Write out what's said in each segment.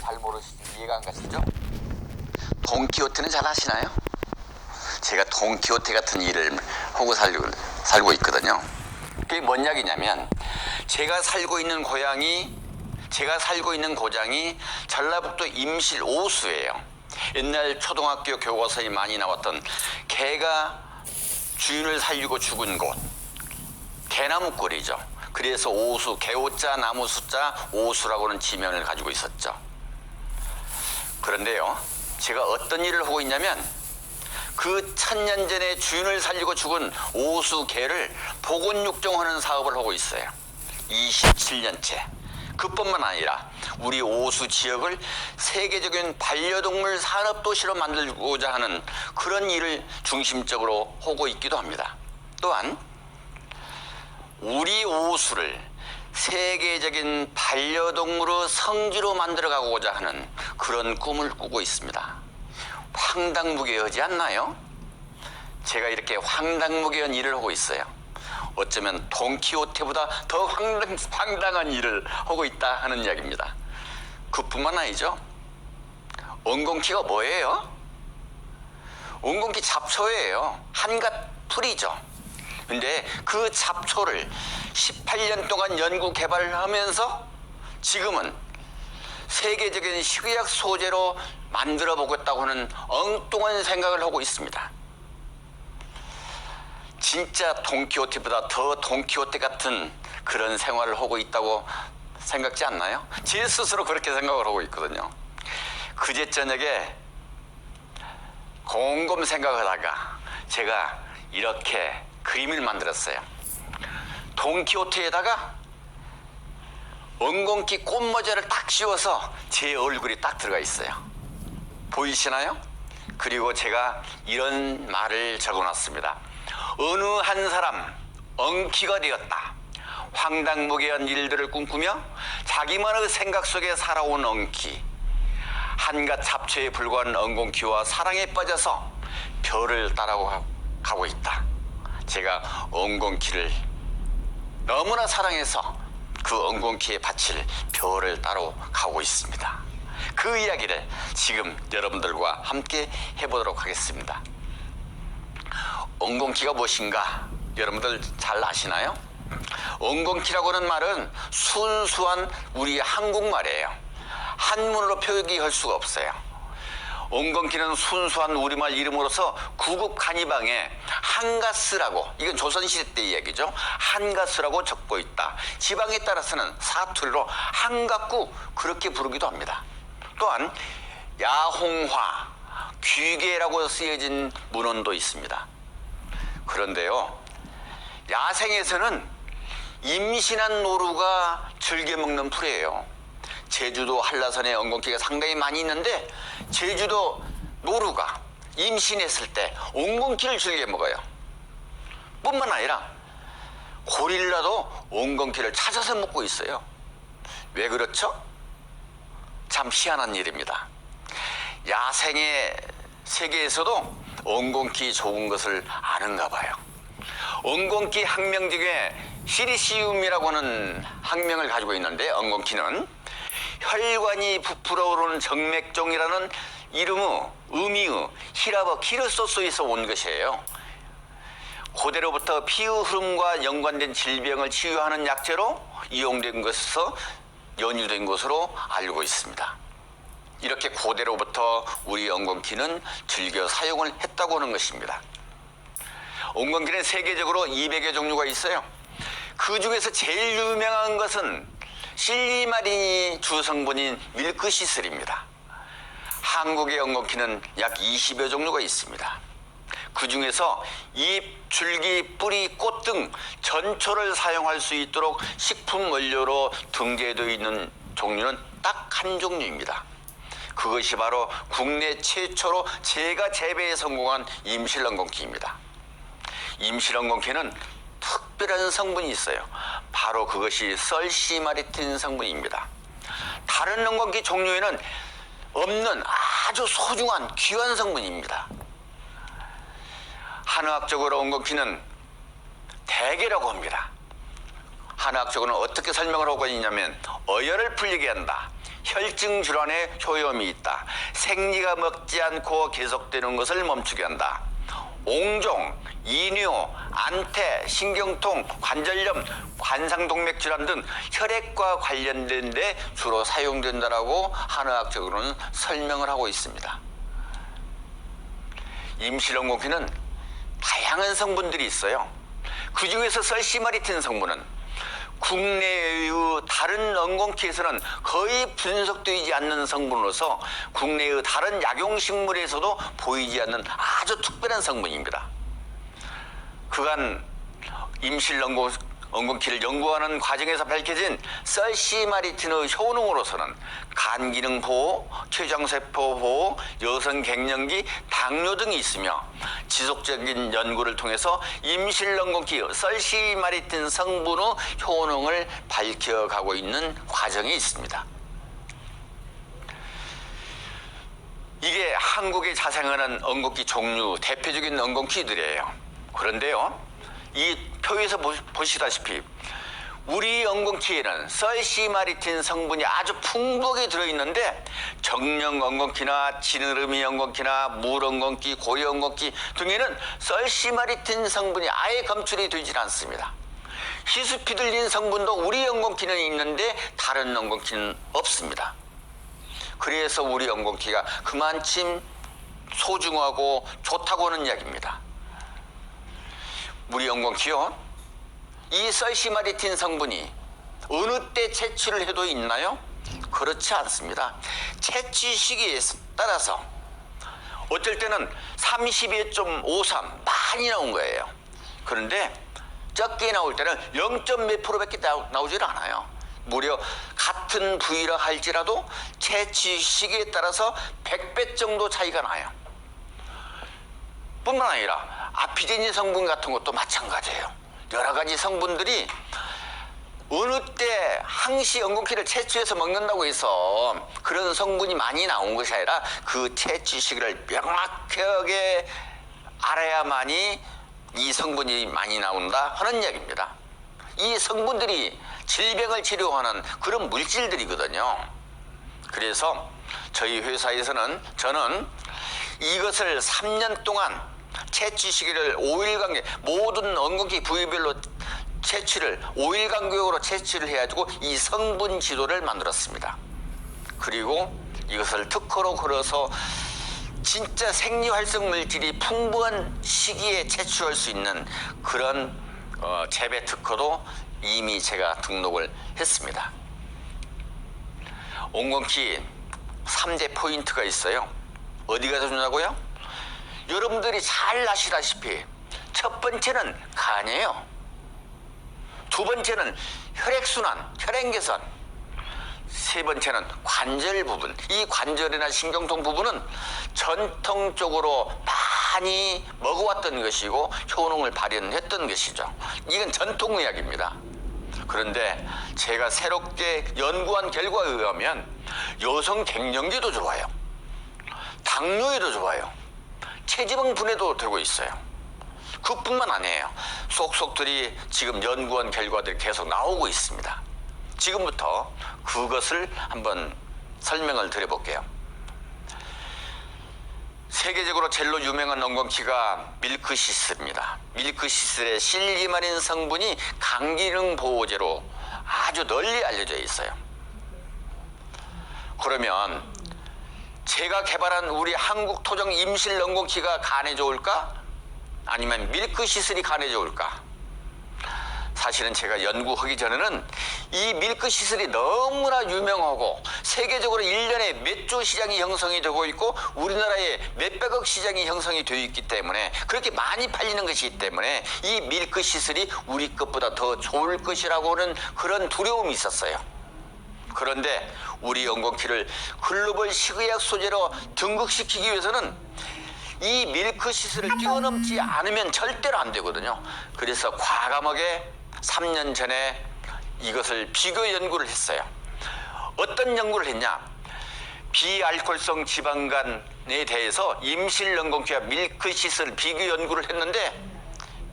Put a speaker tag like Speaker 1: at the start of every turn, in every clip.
Speaker 1: 잘 모르시죠? 이해가 안 가시죠? 돈키호테는 잘 아시나요? 제가 돈키호테 같은 일을 하고 살고 있거든요. 그게 뭔 이야기냐면 제가 살고 있는 고장이 전라북도 임실 오수예요. 옛날 초등학교 교과서에 많이 나왔던 개가 주인을 살리고 죽은 곳, 개나무꼴이죠. 그래서 오수, 개오자 나무 숫자 오수라고는 지명을 가지고 있었죠. 그런데요, 제가 어떤 일을 하고 있냐면 그 1000년 전에 주인을 살리고 죽은 오수 개를 복원육종하는 사업을 하고 있어요. 27년째. 그뿐만 아니라 우리 오수 지역을 세계적인 반려동물 산업도시로 만들고자 하는 그런 일을 중심적으로 하고 있기도 합니다. 또한 우리 오수를 세계적인 반려동물의 성지로 만들어가고자 하는 그런 꿈을 꾸고 있습니다. 황당무계하지 않나요? 제가 이렇게 황당무계한 일을 하고 있어요. 어쩌면 돈키호테보다 더 황당한 일을 하고 있다 하는 이야기입니다. 그뿐만 아니죠. 엉겅퀴가 뭐예요? 엉겅퀴 잡초예요. 한갓 풀이죠. 근데 그 잡초를 18년 동안 연구 개발을 하면서 지금은 세계적인 식의약 소재로 만들어 보겠다고 하는 엉뚱한 생각을 하고 있습니다. 진짜 돈키호테보다 더 돈키호테 같은 그런 생활을 하고 있다고 생각지 않나요? 제 스스로 그렇게 생각을 하고 있거든요. 그제 저녁에 곰곰 생각을 하다가 제가 이렇게 그림을 만들었어요. 돈키호테에다가 엉겅퀴 꽃모자를 딱 씌워서 제 얼굴이 딱 들어가 있어요. 보이시나요? 그리고 제가 이런 말을 적어놨습니다. 어느 한 사람 엉키가 되었다. 황당무계한 일들을 꿈꾸며 자기만의 생각 속에 살아온 엉키. 한갓 잡초에 불과한 엉겅퀴와 사랑에 빠져서 별을 따라가고 있다. 제가 엉겅퀴를 너무나 사랑해서 그 엉겅퀴에 바칠 별을 따라가고 있습니다. 그 이야기를 지금 여러분들과 함께 해보도록 하겠습니다. 엉겅퀴가 무엇인가 여러분들 잘 아시나요? 엉겅퀴라고 하는 말은 순수한 우리 한국말이에요. 한문으로 표기할 수가 없어요. 엉겅퀴는 순수한 우리말 이름으로서 구급 간이방에 한가스라고, 이건 조선시대 때 이야기죠. 한가스라고 적고 있다. 지방에 따라서는 사투리로 한가구 그렇게 부르기도 합니다. 또한 야홍화, 귀계라고 쓰여진 문헌도 있습니다. 그런데요, 야생에서는 임신한 노루가 즐겨 먹는 풀이에요. 제주도 한라산에 엉겅퀴가 상당히 많이 있는데 제주도 노루가 임신했을 때 엉겅퀴를 즐겨 먹어요. 뿐만 아니라 고릴라도 엉겅퀴를 찾아서 먹고 있어요. 왜 그렇죠? 참 희한한 일입니다. 야생의 세계에서도 엉겅퀴 좋은 것을 아는가 봐요. 엉겅퀴 학명 중에 시리시움이라고 하는 학명을 가지고 있는데, 엉겅퀴는 혈관이 부풀어 오르는 정맥종이라는 의미의 히라버 키르소스에서 온 것이에요. 고대로부터 피의 흐름과 연관된 질병을 치유하는 약재로 이용된 것에서 연유된 것으로 알고 있습니다. 이렇게 고대로부터 우리 엉겅퀴는 즐겨 사용을 했다고 하는 것입니다. 엉겅퀴는 세계적으로 200여 종류가 있어요. 그 중에서 제일 유명한 것은 실리마린이 주성분인 밀크시슬입니다. 한국의 엉겅퀴는 약 20여 종류가 있습니다. 그 중에서 잎, 줄기, 뿌리, 꽃 등 전초를 사용할 수 있도록 식품 원료로 등재되어 있는 종류는 딱 한 종류입니다. 그것이 바로 국내 최초로 제가 재배에 성공한 임실 엉겅퀴입니다. 임실 엉겅퀴는 특별한 성분이 있어요. 바로 그것이 썰시마리틴 성분입니다. 다른 엉겅퀴 종류에는 없는 아주 소중한 귀한 성분입니다. 한의학적으로 엉겅퀴는 대개라고 합니다. 한의학적으로는 어떻게 설명을 하고 있냐면 어혈을 풀리게 한다, 혈증 질환에 효염이 있다. 생리가 먹지 않고 계속되는 것을 멈추게 한다. 옹종, 이뇨, 안태, 신경통, 관절염, 관상동맥 질환 등 혈액과 관련된 데 주로 사용된다라고 한의학적으로는 설명을 하고 있습니다. 임실응고기는 다양한 성분들이 있어요. 그 중에서 썰시마리틴 성분은 국내의 다른 엉겅퀴에서는 거의 분석되지 않는 성분으로서 국내의 다른 약용식물에서도 보이지 않는 아주 특별한 성분입니다. 그간 임실응고기를 연구하는 과정에서 밝혀진 썰시마리틴의 효능으로서는 간 기능 보호, 췌장세포 보호, 여성 갱년기, 당뇨 등이 있으며 지속적인 연구를 통해서 임실응고기 썰시마리틴 성분의 효능을 밝혀가고 있는 과정이 있습니다. 이게 한국에 자생하는 엉겅퀴 종류 대표적인 엉겅퀴들이에요. 그런데요, 이 표에서 보시다시피 우리 엉겅퀴에는 썰시마리틴 성분이 아주 풍부하게 들어있는데 정령 엉겅퀴나 지느러미 엉겅퀴나 물 엉겅퀴, 고리 엉겅퀴 등에는 썰시마리틴 성분이 아예 검출이 되질 않습니다. 히스피들린 성분도 우리 엉겅퀴는 있는데 다른 엉겅퀴는 없습니다. 그래서 우리 엉겅퀴가 그만큼 소중하고 좋다고 하는 이야기입니다. 우리 엉겅퀴요, 이 썰시마리틴 성분이 어느 때 채취를 해도 있나요? 그렇지 않습니다. 채취 시기에 따라서 어쩔 때는 32.53 많이 나온 거예요. 그런데 적게 나올 때는 0.몇 프로밖에 나오질 않아요. 무려 같은 부위라 할지라도 채취 시기에 따라서 100배 정도 차이가 나요. 뿐만 아니라 아피제닌 성분 같은 것도 마찬가지예요. 여러 가지 성분들이 어느 때 항시 엉겅퀴를 채취해서 먹는다고 해서 그런 성분이 많이 나온 것이 아니라 그 채취 시기를 명확하게 알아야만이 이 성분이 많이 나온다 하는 이야기입니다. 이 성분들이 질병을 치료하는 그런 물질들이거든요. 그래서 저희 회사에서는 저는 이것을 3년 동안 채취 시기를 5일 간격, 모든 엉겅퀴 부위별로 채취를 5일 간격으로 채취를 해가지고 이 성분 지도를 만들었습니다. 그리고 이것을 특허로 걸어서 진짜 생리활성 물질이 풍부한 시기에 채취할 수 있는 그런 재배 특허도 이미 제가 등록을 했습니다. 엉겅퀴 3대 포인트가 있어요. 어디가 좋냐고요? 여러분들이 잘 아시다시피 첫 번째는 간이에요. 두 번째는 혈액순환, 혈행개선. 세 번째는 관절 부분. 이 관절이나 신경통 부분은 전통적으로 많이 먹어왔던 것이고 효능을 발현했던 것이죠. 이건 전통의학입니다. 그런데 제가 새롭게 연구한 결과에 의하면 여성 갱년기도 좋아요. 당뇨에도 좋아요. 체지방 분해도 되고 있어요. 그뿐만 아니에요. 속속들이 지금 연구한 결과들이 계속 나오고 있습니다. 지금부터 그것을 한번 설명을 드려볼게요. 세계적으로 제일로 유명한 엉겅퀴가 밀크시슬입니다. 밀크시슬의 실리마린 성분이 간기능 보호제로 아주 널리 알려져 있어요. 그러면 제가 개발한 우리 한국 토종 임실 엉겅퀴가 간에 좋을까? 아니면 밀크시슬이 간에 좋을까? 사실은 제가 연구하기 전에는 이 밀크시슬이 너무나 유명하고 세계적으로 1년에 몇 조 시장이 형성이 되고 있고 우리나라에 몇백억 시장이 형성이 되어 있기 때문에 그렇게 많이 팔리는 것이기 때문에 이 밀크시슬이 우리 것보다 더 좋을 것이라고 하는 그런 두려움이 있었어요. 그런데 우리 엉겅퀴를 글로벌 식의약 소재로 등극시키기 위해서는 이 밀크시슬을 뛰어넘지 않으면 절대로 안 되거든요. 그래서 과감하게 3년 전에 이것을 비교 연구를 했어요. 어떤 연구를 했냐? 비알코올성 지방간에 대해서 임실 엉겅퀴와 밀크시슬 비교 연구를 했는데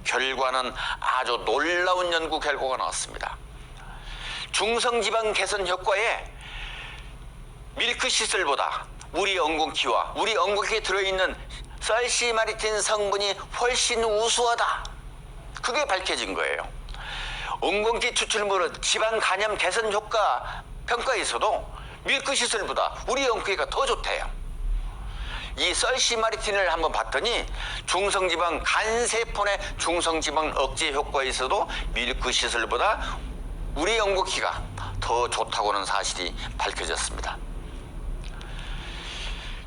Speaker 1: 결과는 아주 놀라운 연구 결과가 나왔습니다. 중성지방 개선 효과에 밀크시슬보다 우리 엉겅퀴와 우리 엉겅퀴에 들어있는 쌀시마리틴 성분이 훨씬 우수하다. 그게 밝혀진 거예요. 엉겅퀴 추출물은 지방 간염 개선 효과 평가에서도 밀크시슬보다 우리 엉겅퀴가 더 좋대요. 이 쌀시마리틴을 한번 봤더니 중성지방 간세포 내 중성지방 억제 효과에서도 밀크시슬보다 우리 엉겅퀴가 더 좋다고는 사실이 밝혀졌습니다.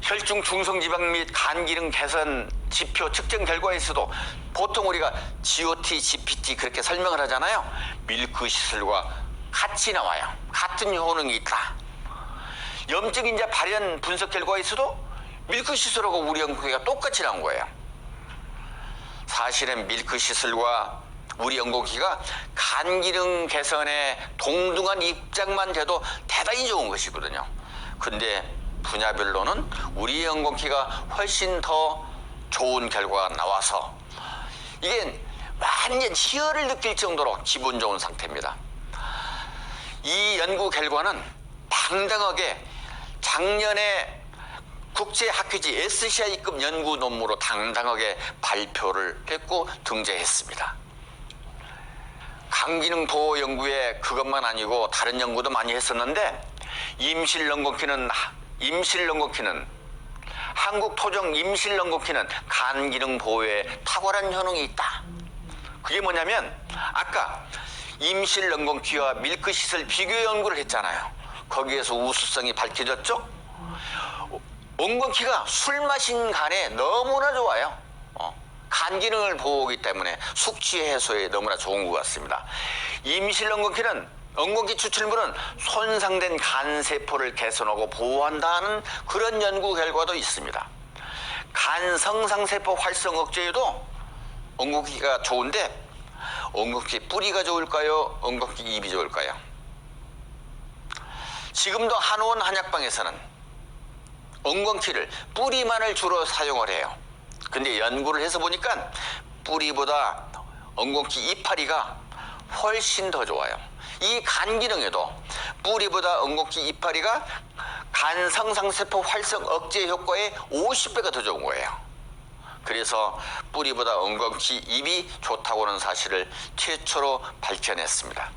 Speaker 1: 혈중 중성지방 및 간기능 개선 지표 측정 결과에서도 보통 우리가 GOT, GPT 그렇게 설명을 하잖아요. 밀크시슬과 같이 나와요. 같은 효능이 있다. 염증 인자 발현 분석 결과에서도 밀크시슬하고 우리 엉겅퀴가 똑같이 나온 거예요. 사실은 밀크시슬과 우리 엉겅퀴가 간기능 개선에 동등한 입장만 돼도 대단히 좋은 것이거든요. 근데 분야별로는 우리 엉겅퀴가 훨씬 더 좋은 결과가 나와서 이게 완전 희열을 느낄 정도로 기분 좋은 상태입니다. 이 연구 결과는 당당하게 작년에 국제학회지 SCI급 연구 논문으로 당당하게 발표를 했고 등재했습니다. 간기능 보호 연구에 그것만 아니고 다른 연구도 많이 했었는데 임실 엉겅퀴는 한국 토종 임실 엉겅퀴는 간기능 보호에 탁월한 효능이 있다. 그게 뭐냐면 아까 임실 엉겅퀴와 밀크시슬 비교 연구를 했잖아요. 거기에서 우수성이 밝혀졌죠. 엉겅퀴가 술 마신 간에 너무나 좋아요. 간 기능을 보호하기 때문에 숙취 해소에 너무나 좋은 것 같습니다. 임실 엉겅퀴 추출물은 손상된 간세포를 개선하고 보호한다는 그런 연구 결과도 있습니다. 간 성상세포 활성 억제에도 엉겅퀴가 좋은데 엉겅퀴 뿌리가 좋을까요? 엉겅퀴 잎이 좋을까요? 지금도 한의원 한약방에서는 엉겅퀴를 뿌리만을 주로 사용을 해요. 근데 연구를 해서 보니까 뿌리보다 엉겅퀴 이파리가 훨씬 더 좋아요. 이 간 기능에도 뿌리보다 엉겅퀴 이파리가 간 성상세포 활성 억제 효과에 50배가 더 좋은 거예요. 그래서 뿌리보다 엉겅퀴 잎이 좋다고는 사실을 최초로 밝혀냈습니다.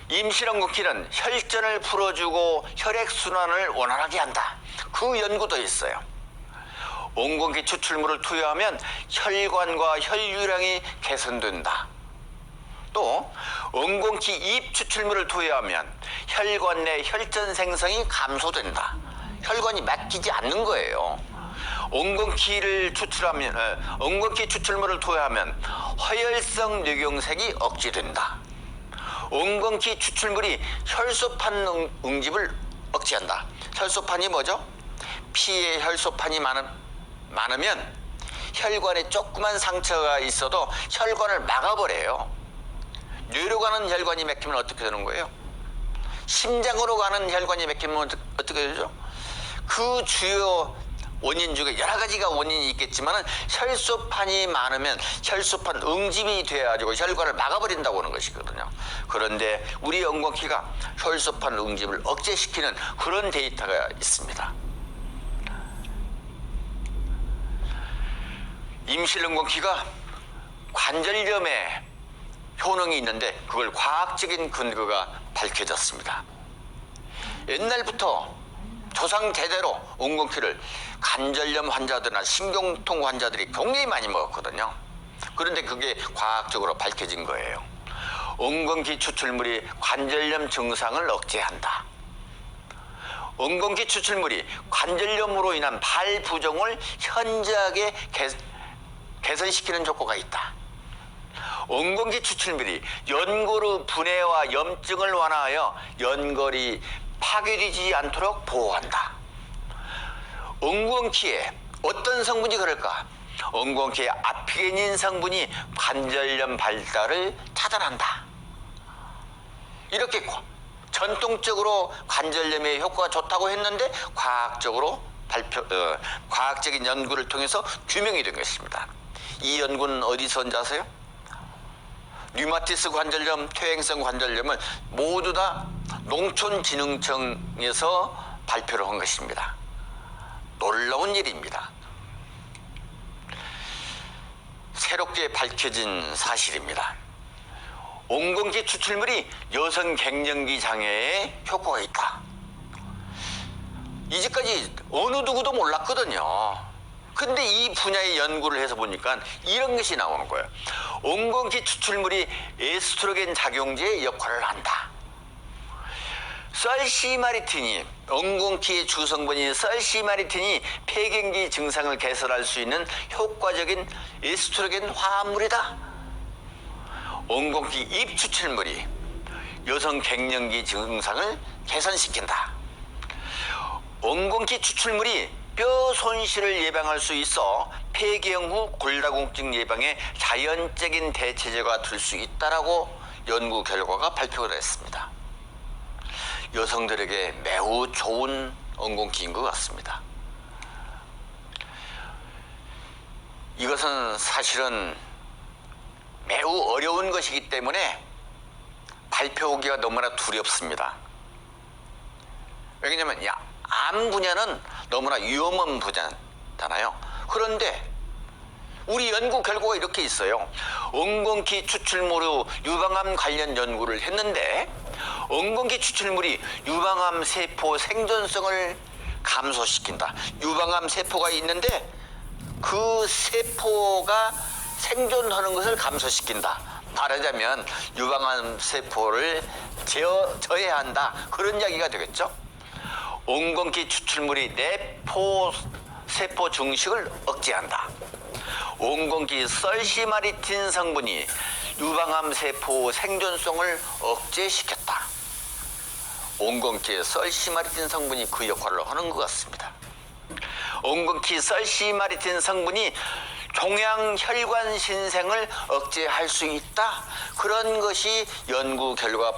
Speaker 1: 임실 엉겅퀴는 혈전을 풀어주고 혈액순환을 원활하게 한다. 그 연구도 있어요. 엉겅퀴 추출물을 투여하면 혈관과 혈류량이 개선된다. 또 엉겅퀴 잎 추출물을 투여하면 혈관 내 혈전 생성이 감소된다. 혈관이 막히지 않는 거예요. 엉겅퀴 추출물을 투여하면 허혈성 뇌경색이 억제된다. 엉겅퀴 추출물이 혈소판 응집을 억제한다. 혈소판이 뭐죠? 피에 혈소판이 많으면 혈관에 조그만 상처가 있어도 혈관을 막아버려요. 뇌로 가는 혈관이 막히면 어떻게 되는 거예요? 심장으로 가는 혈관이 막히면 어떻게 되죠? 그 주요 원인 중에 여러 가지가 원인이 있겠지만 혈소판이 많으면 혈소판 응집이 돼가지고 혈관을 막아버린다고 하는 것이거든요. 그런데 우리 엉겅퀴가 혈소판 응집을 억제시키는 그런 데이터가 있습니다. 임실 엉겅퀴가 관절염에 효능이 있는데 그걸 과학적인 근거가 밝혀졌습니다. 옛날부터 조상 대대로 엉겅퀴를 관절염 환자들이나 신경통 환자들이 굉장히 많이 먹었거든요. 그런데 그게 과학적으로 밝혀진 거예요. 엉겅퀴 추출물이 관절염 증상을 억제한다. 엉겅퀴 추출물이 관절염으로 인한 발 부종을 현저하게 개선시키는 효과가 있다. 엉겅퀴 추출물이 연골의 분해와 염증을 완화하여 연골이 파괴되지 않도록 보호한다. 엉겅퀴에 어떤 성분이 그럴까? 엉겅퀴에 아피게닌 성분이 관절염 발달을 차단한다. 이렇게 전통적으로 관절염에 효과가 좋다고 했는데 과학적인 연구를 통해서 규명이 된 것입니다. 이 연구는 어디서 온지 아세요? 류마티스 관절염, 퇴행성 관절염을 모두 다 농촌진흥청에서 발표를 한 것입니다. 놀라운 일입니다. 새롭게 밝혀진 사실입니다. 옹공기 추출물이 여성 갱년기 장애에 효과가 있다. 이제까지 어느 누구도 몰랐거든요. 근데 이 분야의 연구를 해서 보니까 이런 것이 나오는 거예요. 옹공기 추출물이 에스트로겐 작용제의 역할을 한다. 썰시마리틴이, 옹공기의 주성분인 썰시마리틴이 폐경기 증상을 개선할 수 있는 효과적인 에스트로겐 화합물이다. 옹공기 잎 추출물이 여성 갱년기 증상을 개선시킨다. 옹공기 추출물이 뼈 손실을 예방할 수 있어 폐경 후 골다공증 예방에 자연적인 대체제가 될 수 있다라고 연구 결과가 발표가 됐습니다. 여성들에게 매우 좋은 옹공기인 것 같습니다. 이것은 사실은 매우 어려운 것이기 때문에 발표하기가 너무나 두렵습니다. 왜냐하면 암 분야는 너무나 위험한 분야잖아요. 그런데 우리 연구 결과가 이렇게 있어요. 옹공기 추출물로 유방암 관련 연구를 했는데 옹공기 추출물이 유방암 세포 생존성을 감소시킨다. 유방암 세포가 있는데 그 세포가 생존하는 것을 감소시킨다. 말하자면 유방암 세포를 저해한다. 그런 이야기가 되겠죠. 옹공기 추출물이 내포 세포 증식을 억제한다. 옹공기 썰시마리틴 성분이 유방암 세포 생존성을 억제시켰다. 옹공기 썰시마리틴 성분이 그 역할을 하는 것 같습니다. 옹공기 썰시마리틴 성분이 종양 혈관 신생을 억제할 수 있다. 그런 것이 연구 결과가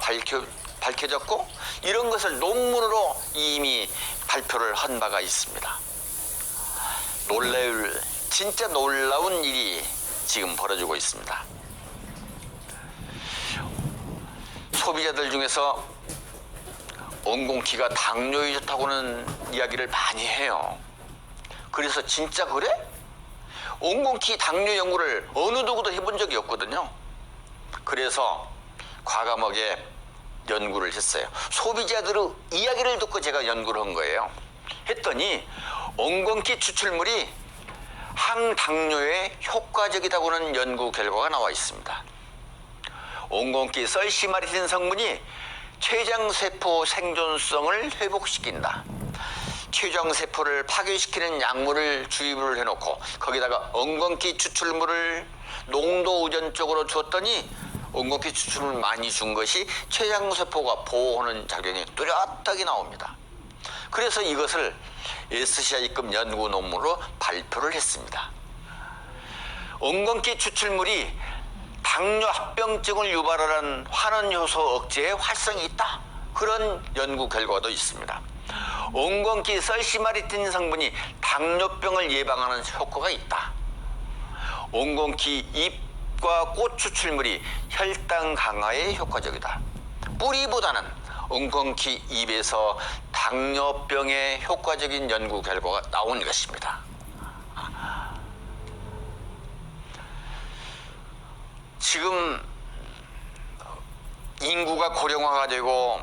Speaker 1: 밝혀졌고 이런 것을 논문으로 이미 발표를 한 바가 있습니다. 진짜 놀라운 일이 지금 벌어지고 있습니다. 소비자들 중에서 옹공기가 당뇨에 좋다고는 이야기를 많이 해요. 그래서 진짜 그래? 옹공기 당뇨 연구를 어느 누구도 해본 적이 없거든요. 그래서 과감하게 연구를 했어요. 소비자들의 이야기를 듣고 제가 연구를 한 거예요. 했더니 옹공기 추출물이 항당뇨에 효과적이다고는 연구 결과가 나와 있습니다. 옹공기 썰시마리틴 성분이 췌장세포 생존성을 회복시킨다. 췌장세포를 파괴시키는 약물을 주입을 해놓고 거기다가 옹공기 추출물을 농도 의존적으로 줬더니 옹공기 추출물을 많이 준 것이 췌장세포가 보호하는 작용이 뚜렷하게 나옵니다. 그래서 이것을 SCI급 연구 논문으로 발표를 했습니다. 옹공기 추출물이 당뇨 합병증을 유발하는 환원 효소 억제에 활성이 있다. 그런 연구 결과도 있습니다. 옹공기 썰시마리틴 성분이 당뇨병을 예방하는 효과가 있다. 옹공기 잎과 꽃 추출물이 혈당 강화에 효과적이다. 뿌리보다는 옹공기 잎에서 당뇨병에 효과적인 연구 결과가 나온 것입니다. 지금 인구가 고령화가 되고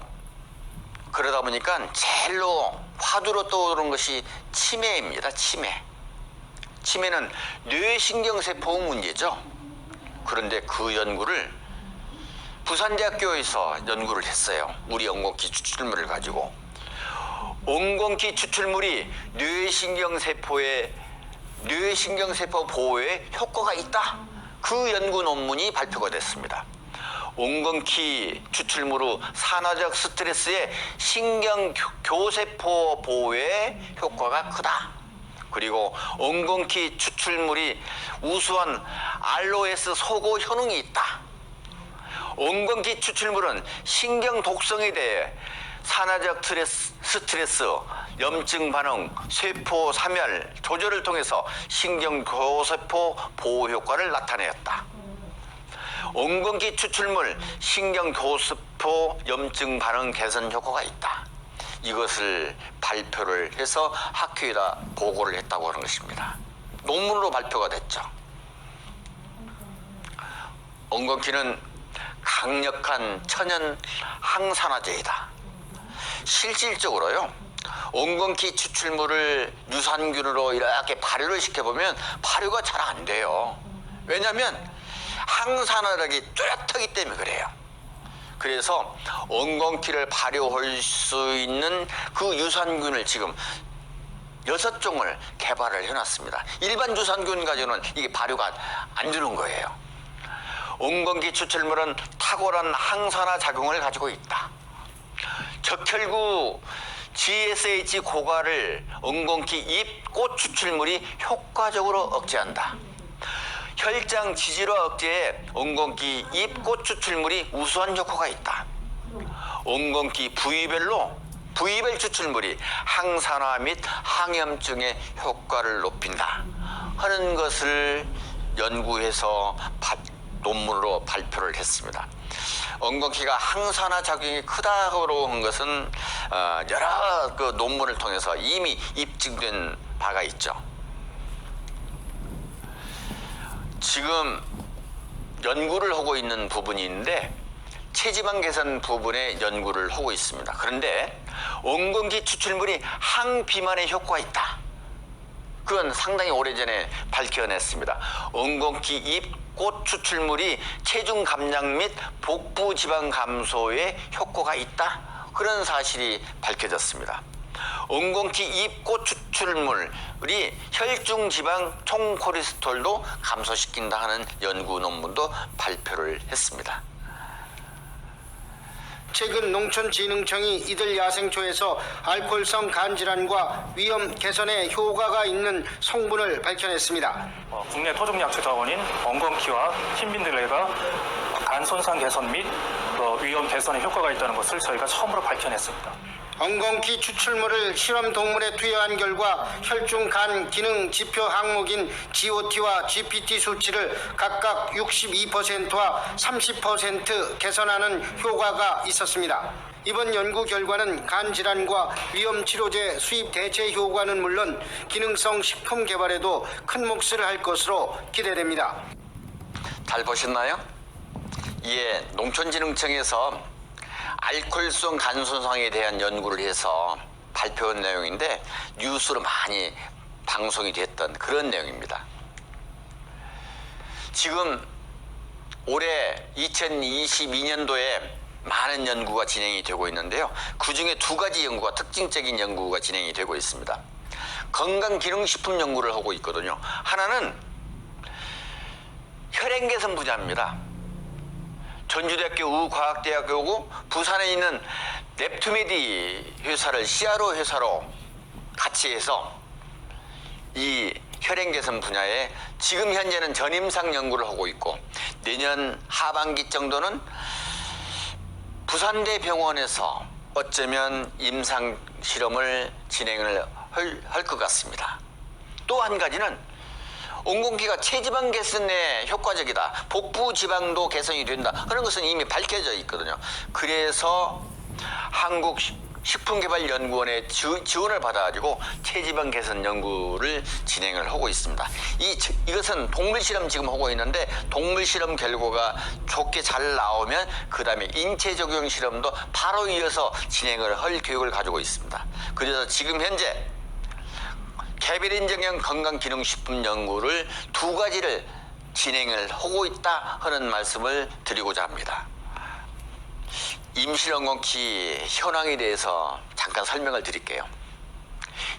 Speaker 1: 그러다 보니까 제일로 화두로 떠오르는 것이 치매입니다. 치매는 뇌신경세포 문제죠. 그런데 그 연구를 부산대학교에서 연구를 했어요. 우리 옹공기 추출물을 가지고. 옹공기 추출물이 뇌신경세포 보호에 효과가 있다. 그 연구 논문이 발표가 됐습니다. 옹공기 추출물의 산화적 스트레스에 신경교세포 보호에 효과가 크다. 그리고 옹공기 추출물이 우수한 ROS 소고 효능이 있다. 옹공기 추출물은 신경 독성에 대해 산화적 스트레스, 염증 반응, 세포 사멸 조절을 통해서 신경교세포 보호 효과를 나타내었다. 엉겅퀴 추출물 신경교습포 염증 반응 개선 효과가 있다. 이것을 발표를 해서 학회에다 보고를 했다고 하는 것입니다. 논문으로 발표가 됐죠. 엉겅퀴는 강력한 천연 항산화제이다. 실질적으로요, 엉겅퀴 추출물을 유산균으로 이렇게 발효를 시켜보면 발효가 잘 안 돼요. 왜냐하면 항산화력이 뚜렷하기 때문에 그래요. 그래서 엉겅퀴를 발효할 수 있는 그 유산균을 지금 6종을 개발을 해놨습니다. 일반 유산균 가지고는 이게 발효가 안 되는 거예요. 엉겅퀴 추출물은 탁월한 항산화 작용을 가지고 있다. 적혈구 GSH 고갈을 엉겅퀴 잎꽃 추출물이 효과적으로 억제한다. 혈장 지질화 억제에 엉겅퀴 잎꽃 추출물이 우수한 효과가 있다. 엉겅퀴 부위별 추출물이 항산화 및 항염증의 효과를 높인다 하는 것을 연구해서 논문으로 발표를 했습니다. 엉겅퀴가 항산화 작용이 크다고 한 것은 여러 그 논문을 통해서 이미 입증된 바가 있죠. 지금 연구를 하고 있는 부분이 있는데 체지방 개선 부분에 연구를 하고 있습니다. 그런데 엉겅퀴 추출물이 항비만에 효과가 있다. 그건 상당히 오래전에 밝혀냈습니다. 엉겅퀴 잎꽃 추출물이 체중 감량 및 복부 지방 감소에 효과가 있다. 그런 사실이 밝혀졌습니다. 엉겅퀴 잎꽃 추출물이 혈중 지방 총 콜레스테롤도 감소시킨다 하는 연구 논문도 발표를 했습니다.
Speaker 2: 최근 농촌진흥청이 이들 야생초에서 알코올성 간질환과 위염 개선에 효과가 있는 성분을 밝혀냈습니다.
Speaker 3: 국내 토종약초 자원인 엉겅퀴와 흰빈들레가 간 손상 개선 및 위염 개선에 효과가 있다는 것을 저희가 처음으로 밝혀냈습니다.
Speaker 2: 엉겅퀴 추출물을 실험 동물에 투여한 결과 혈중 간 기능 지표 항목인 GOT와 GPT 수치를 각각 62%와 30% 개선하는 효과가 있었습니다. 이번 연구 결과는 간 질환과 위험 치료제 수입 대체 효과는 물론 기능성 식품 개발에도 큰 몫을 할 것으로 기대됩니다.
Speaker 1: 잘 보셨나요? 이에 농촌진흥청에서 알코올성 간 손상에 대한 연구를 해서 발표한 내용인데 뉴스로 많이 방송이 됐던 그런 내용입니다. 지금 올해 2022년도에 많은 연구가 진행이 되고 있는데요. 그중에 두 가지 연구가 특징적인 연구가 진행이 되고 있습니다. 건강기능식품 연구를 하고 있거든요. 하나는 혈행 개선 분야입니다. 전주대학교 의과학대학교고 부산에 있는 넵투메디 회사를 CRO 회사로 같이 해서 이 혈행 개선 분야에 지금 현재는 전임상 연구를 하고 있고 내년 하반기 정도는 부산대 병원에서 어쩌면 임상 실험을 진행을 할 것 같습니다. 또 한 가지는 엉겅퀴가 체지방 개선에 효과적이다. 복부 지방도 개선이 된다. 그런 것은 이미 밝혀져 있거든요. 그래서 한국식품개발연구원의 지원을 받아가지고 체지방 개선 연구를 진행을 하고 있습니다. 이것은 동물 실험 지금 하고 있는데 동물 실험 결과가 좋게 잘 나오면 그 다음에 인체 적용 실험도 바로 이어서 진행을 할 계획을 가지고 있습니다. 그래서 지금 현재 개별인정형 건강기능식품 연구를 두 가지를 진행을 하고 있다 하는 말씀을 드리고자 합니다. 임실 엉겅퀴 현황에 대해서 잠깐 설명을 드릴게요.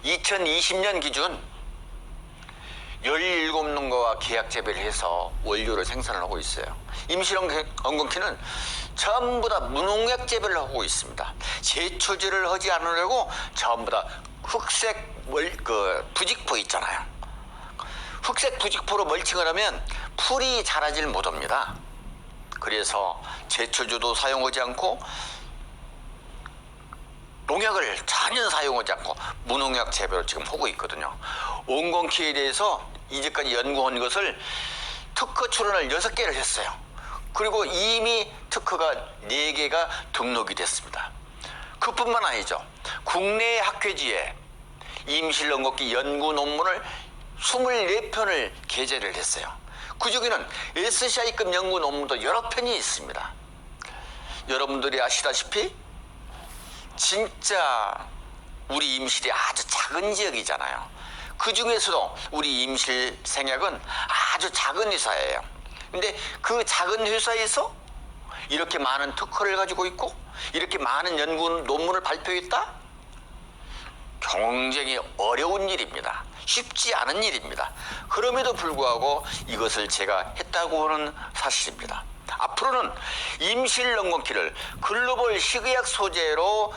Speaker 1: 2020년 기준 17농가와 계약 재배를 해서 원료를 생산을 하고 있어요. 임실 엉겅퀴는 전부 다 무농약 재배를 하고 있습니다. 제초제를 하지 않으려고 전부 다 흑색 부직포 있잖아요. 흑색 부직포로 멀칭을 하면 풀이 자라질 못합니다. 그래서 제초제도 사용하지 않고 농약을 전혀 사용하지 않고 무농약 재배를 지금 하고 있거든요. 엉겅퀴에 대해서 이제까지 연구한 것을 특허 출원을 6개를 했어요. 그리고 이미 특허가 4개가 등록이 됐습니다. 그뿐만 아니죠. 국내 학회지에 임실응급기 연구 논문을 24편을 게재를 했어요. 그 중에는 SCI급 연구 논문도 여러 편이 있습니다. 여러분들이 아시다시피 진짜 우리 임실이 아주 작은 지역이잖아요. 그 중에서도 우리 임실 생약은 아주 작은 회사예요. 근데 그 작은 회사에서 이렇게 많은 특허를 가지고 있고 이렇게 많은 연구 논문을 발표했다? 굉장히 어려운 일입니다. 쉽지 않은 일입니다. 그럼에도 불구하고 이것을 제가 했다고 하는 사실입니다. 앞으로는 임실응급기를 글로벌 식의학 소재로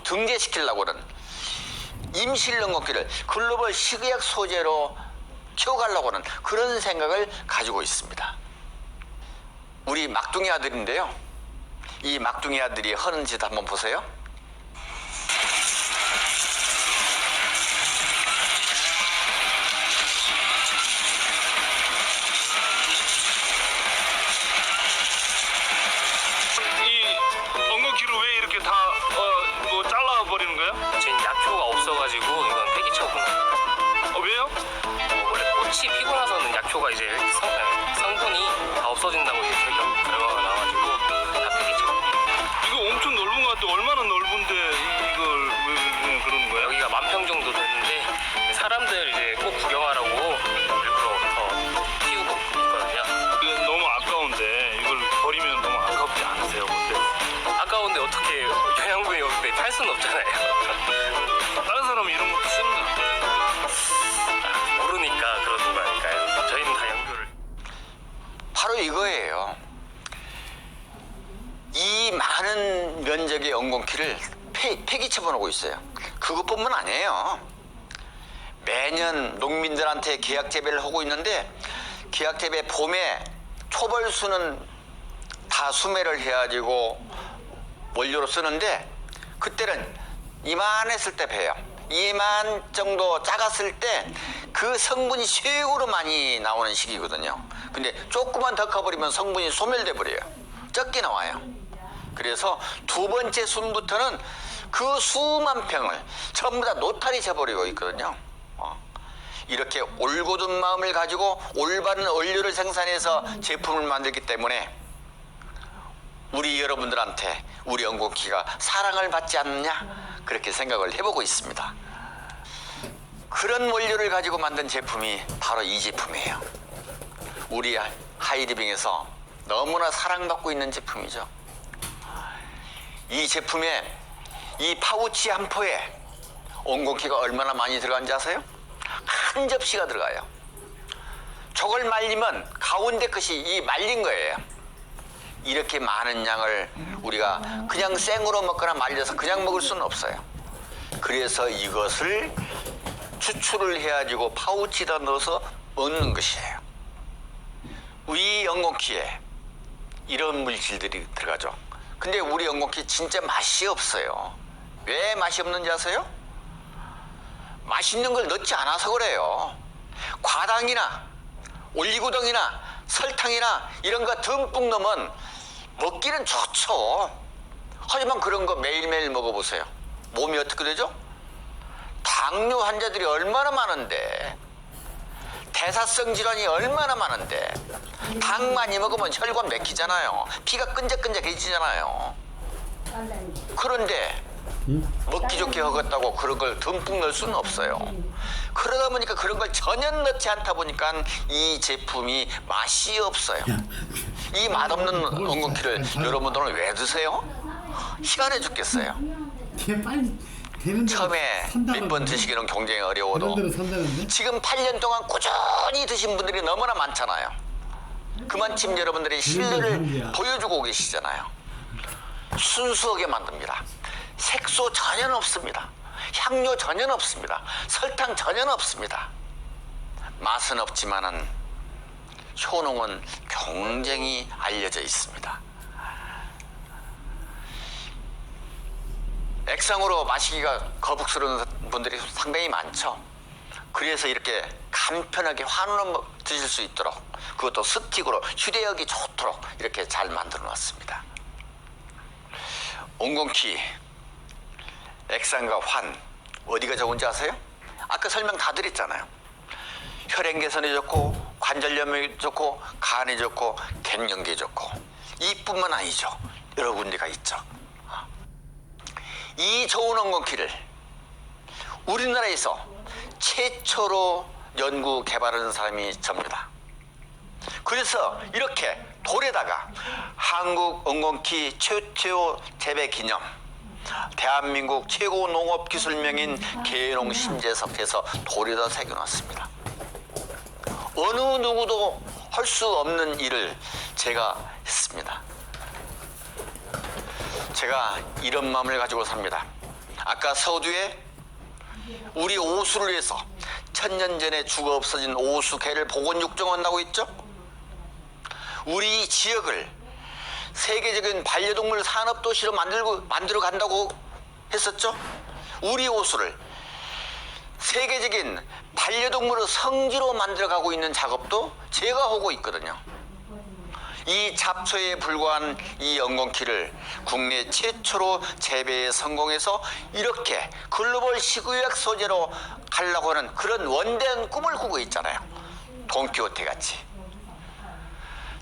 Speaker 1: 등재시키려고는 임실응급기를 글로벌 식의학 소재로 키워가려고 하는 그런 생각을 가지고 있습니다. 우리 막둥이 아들인데요. 이 막둥이 아들이 하는 짓 한번 보세요.
Speaker 4: 엉겅퀴를 왜 이렇게 다 잘라버리는 거야?
Speaker 5: 지금 약효가 없어가지고 이건 폐기 처분.
Speaker 4: 왜요?
Speaker 5: 원래 꽃이 피고 나서는 약효가 이제 성분이 다 없어진다고 이제 결과가 나와가지고 다 폐기 처분.
Speaker 4: 이거 엄청 넓은 것 같아. 얼마나 넓은데 이걸 왜 그러는 거야?
Speaker 5: 여기가 10,000평 정도 되는데 사람들 이제 꼭 구경하라고 일부러 더 키우고 있거든요.
Speaker 4: 이거 너무 아까운데 이걸 버리면 너무 아깝지 않으세요? 근데
Speaker 5: 아까운데 어떻게 영양분이 없는데 팔 수는 없잖아요.
Speaker 4: 다른 사람은 이런 것도 쓰는 거
Speaker 5: 모르니까 그러는 거니까요. 저희는 다 연구를.
Speaker 1: 바로 이거예요. 이 많은 면적의 엉겅퀴를 폐기 처분하고 있어요. 그것뿐만 아니에요. 매년 농민들한테 계약 재배를 하고 있는데 계약 재배 봄에 초벌수는 다 수매를 해가지고 원료로 쓰는데 그때는 이만했을 때 배요. 이만 정도 작았을 때 그 성분이 최고로 많이 나오는 시기거든요. 근데 조금만 더 커버리면 성분이 소멸돼 버려요. 적게 나와요. 그래서 두 번째 순부터는 그 수만 평을 전부 다 노탈이 져버리고 있거든요. 이렇게 올곧은 마음을 가지고 올바른 원료를 생산해서 제품을 만들기 때문에 우리 여러분들한테 우리 엉겅퀴가 사랑을 받지 않느냐 그렇게 생각을 해보고 있습니다. 그런 원료를 가지고 만든 제품이 바로 이 제품이에요. 우리 하이리빙에서 너무나 사랑받고 있는 제품이죠. 이 제품에 이 파우치 한 포에 엉겅퀴가 얼마나 많이 들어간지 아세요? 한 접시가 들어가요. 저걸 말리면 가운데 것이 이 말린 거예요. 이렇게 많은 양을 우리가 그냥 생으로 먹거나 말려서 그냥 먹을 수는 없어요. 그래서 이것을 추출을 해가지고 파우치에다 넣어서 먹는 것이에요. 우리 엉겅퀴에 이런 물질들이 들어가죠. 근데 우리 엉겅퀴 진짜 맛이 없어요. 왜 맛이 없는지 아세요? 맛있는 걸 넣지 않아서 그래요. 과당이나 올리고당이나 설탕이나 이런 거 듬뿍 넣으면 먹기는 좋죠. 하지만 그런 거 매일매일 먹어보세요. 몸이 어떻게 되죠? 당뇨 환자들이 얼마나 많은데, 대사성 질환이 얼마나 많은데, 당 많이 먹으면 혈관 막히잖아요. 피가 끈적끈적해지잖아요. 그런데 먹기 좋게 허겄다고 그런 걸 듬뿍 넣을 수는 없어요. 그러다 보니까 그런 걸 전혀 넣지 않다 보니까 이 제품이 맛이 없어요. 이 맛없는 엉겅퀴를 여러분들은 왜 드세요? 희한해 죽겠어요. 처음에 몇 번 드시기는 굉장히 어려워도 지금 8년 동안 꾸준히 드신 분들이 너무나 많잖아요. 그만큼 여러분들이 신뢰를 보여주고 계시잖아요. 순수하게 만듭니다. 색소 전혀 없습니다. 향료 전혀 없습니다. 설탕 전혀 없습니다. 맛은 없지만은 효능은 굉장히 알려져 있습니다. 액상으로 마시기가 거북스러운 분들이 상당히 많죠. 그래서 이렇게 간편하게 한우로 드실 수 있도록, 그것도 스틱으로 휴대하기 좋도록 이렇게 잘 만들어 놨습니다. 옹곤키, 액상과 환, 어디가 좋은지 아세요? 아까 설명 다 드렸잖아요. 혈행 개선에 좋고, 관절염에 좋고, 간에 좋고, 갱년기에 좋고, 이뿐만 아니죠. 여러 군데가 있죠. 이 좋은 옹곤키를 우리나라에서 최초로 연구 개발한 사람이 접니다. 그래서 이렇게 돌에다가 한국 옹곤키 최초 재배 기념, 대한민국 최고 농업기술명인 계농 신재섭해서 돌에다 새겨놨습니다. 어느 누구도 할 수 없는 일을 제가 했습니다. 제가 이런 마음을 가지고 삽니다. 아까 서두에 우리 오수를 위해서 1000년 전에 죽어 없어진 오수개를 복원육종한다고 했죠? 우리 지역을 세계적인 반려동물 산업도시로 만들어 간다고 했었죠? 우리 오수를 세계적인 반려동물의 성지로 만들어가고 있는 작업도 제가 하고 있거든요. 이 잡초에 불과한 이 옹곤키를 국내 최초로 재배에 성공해서 이렇게 글로벌 식의학 소재로 가려고 하는 그런 원대한 꿈을 꾸고 있잖아요. 돈키호테 같이.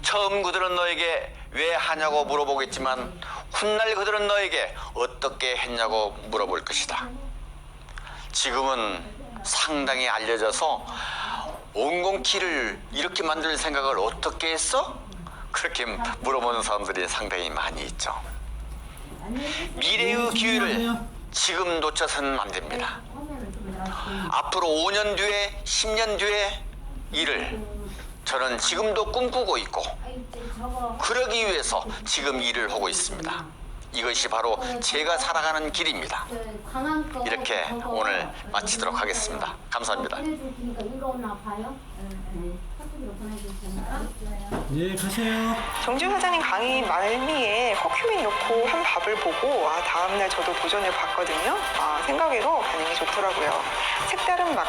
Speaker 1: 처음 그들은 너에게 왜 하냐고 물어보겠지만 훗날 그들은 너에게 어떻게 했냐고 물어볼 것이다. 지금은 상당히 알려져서 옹곤키를 이렇게 만들 생각을 어떻게 했어? 그렇게 물어보는 사람들이 상당히 많이 있죠. 미래의 기회를 지금 놓쳐서는 안 됩니다. 앞으로 5년 뒤에 10년 뒤에 일을 저는 지금도 꿈꾸고 있고, 그러기 위해서 지금 일을 하고 있습니다. 이것이 바로 제가 살아가는 길입니다. 이렇게 오늘 마치도록 하겠습니다. 감사합니다.
Speaker 6: 예, 가세요.
Speaker 7: 정지우 사장님 강의 말미에 커큐민 넣고 한 밥을 보고 다음날 저도 도전해 봤거든요. 생각외로 반응이 좋더라고요. 색다른 맛